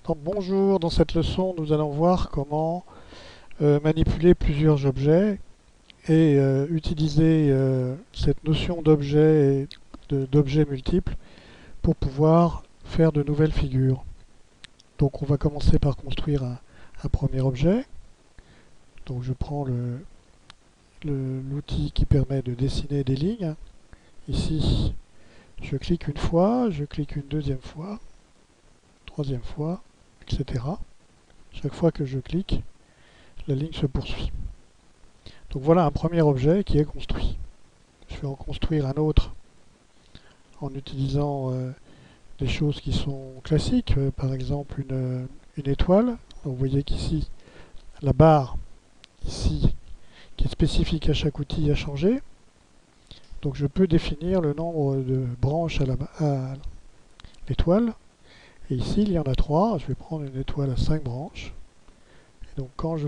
Donc, bonjour, dans cette leçon, nous allons voir comment manipuler plusieurs objets et utiliser cette notion d'objet et d'objets multiples pour pouvoir faire de nouvelles figures. Donc, on va commencer par construire un premier objet. Donc, je prends l'outil qui permet de dessiner des lignes. Ici, je clique une fois, je clique une deuxième fois, troisième fois, etc. Chaque fois que je clique, la ligne se poursuit. Donc voilà un premier objet qui est construit. Je vais en construire un autre en utilisant des choses qui sont classiques, par exemple une étoile. Donc vous voyez qu'ici, la barre ici, qui est spécifique à chaque outil, a changé. Donc je peux définir le nombre de branches à l'étoile. Et ici, il y en a 3. Je vais prendre une étoile à 5 branches. Et donc quand je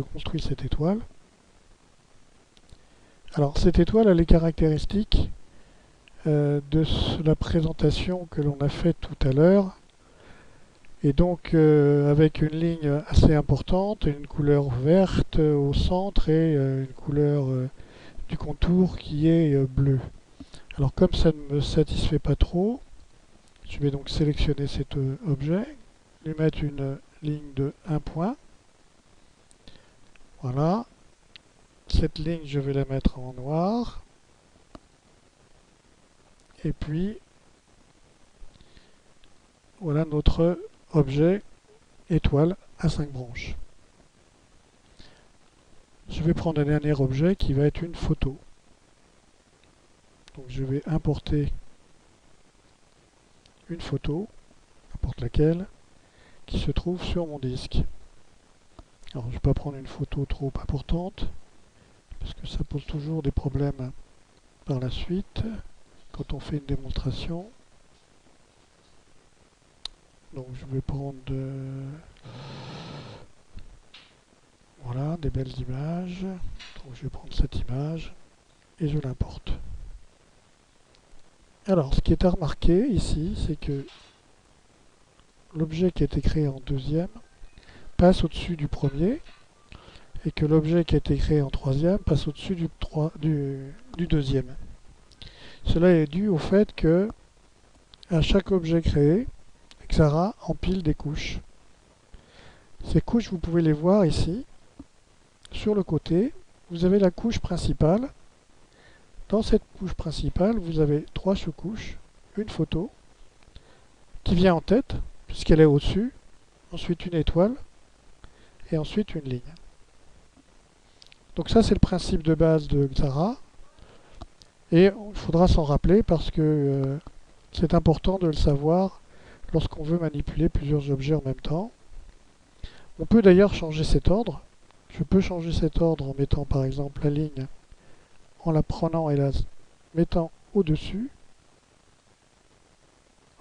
construis cette étoile, alors cette étoile a les caractéristiques de la présentation que l'on a faite tout à l'heure, et donc avec une ligne assez importante, une couleur verte au centre et une couleur du contour qui est bleue. Alors comme ça ne me satisfait pas trop, je vais donc sélectionner cet objet, lui mettre une ligne de 1 point. Voilà. Cette ligne, je vais la mettre en noir. Et puis, voilà notre objet étoile à 5 branches. Je vais prendre un dernier objet qui va être une photo. Donc je vais importer une photo, n'importe laquelle, qui se trouve sur mon disque. Alors je ne vais pas prendre une photo trop importante, parce que ça pose toujours des problèmes par la suite, quand on fait une démonstration. Donc je vais prendre voilà, des belles images. Donc je vais prendre cette image et je l'importe. Alors ce qui est à remarquer ici, c'est que l'objet qui a été créé en deuxième passe au-dessus du premier, et que l'objet qui a été créé en troisième passe au-dessus du deuxième. Cela est dû au fait que à chaque objet créé, Xara empile des couches. Ces couches, vous pouvez les voir ici. Sur le côté, vous avez la couche principale. Dans cette couche principale, vous avez 3 sous-couches. Une photo qui vient en tête, puisqu'elle est au-dessus. Ensuite une étoile. Et ensuite une ligne. Donc ça, c'est le principe de base de Xara. Et il faudra s'en rappeler parce que c'est important de le savoir lorsqu'on veut manipuler plusieurs objets en même temps. On peut d'ailleurs changer cet ordre. Je peux changer cet ordre en mettant par exemple la ligne, en la prenant et la mettant au-dessus.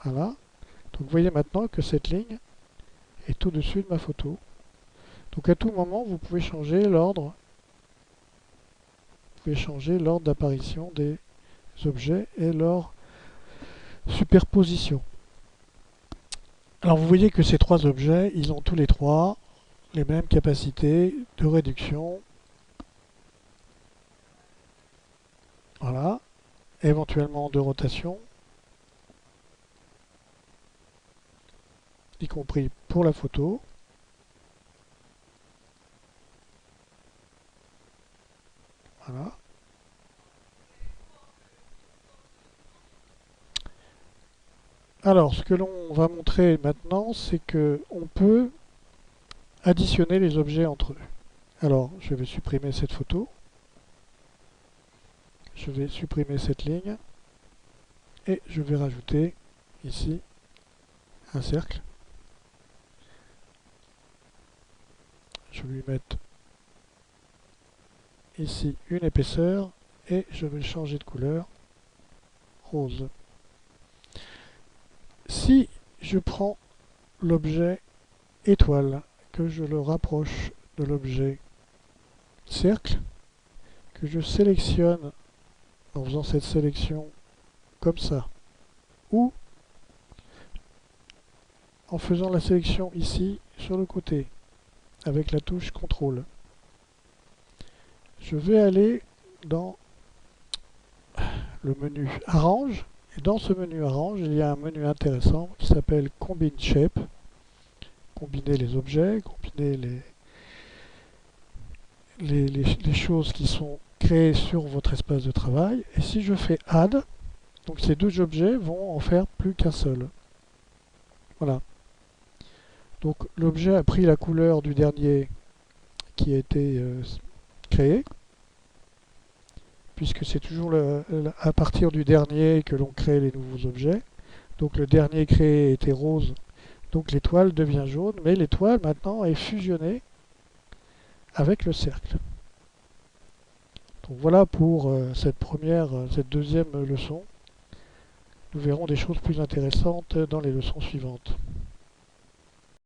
Voilà. Donc vous voyez maintenant que cette ligne est au-dessus de ma photo. Donc à tout moment, vous pouvez changer l'ordre. Vous pouvez changer l'ordre d'apparition des objets et leur superposition. Alors vous voyez que ces 3 objets, ils ont tous les 3 les mêmes capacités de réduction. Voilà. Éventuellement de rotation, y compris pour la photo. Voilà. Alors, ce que l'on va montrer maintenant, c'est que on peut additionner les objets entre eux. Alors, je vais supprimer cette photo. Je vais supprimer cette ligne. Et je vais rajouter ici un cercle. Je vais lui mettre ici une épaisseur et je vais le changer de couleur rose. Si je prends l'objet étoile, que je le rapproche de l'objet cercle, que je sélectionne en faisant cette sélection comme ça, ou en faisant la sélection ici sur le côté avec la touche CTRL. Je vais aller dans le menu Arrange et dans ce menu Arrange il y a un menu intéressant qui s'appelle Combine Shape. Combiner les objets, combiner les choses qui sont créées sur votre espace de travail. Et si je fais Add, donc ces deux objets vont en faire plus qu'un seul. Voilà. Donc l'objet a pris la couleur du dernier qui a été créé, puisque c'est toujours à partir du dernier que l'on crée les nouveaux objets. Donc le dernier créé était rose, donc l'étoile devient jaune, mais l'étoile maintenant est fusionnée avec le cercle. Donc voilà pour cette deuxième leçon. Nous verrons des choses plus intéressantes dans les leçons suivantes.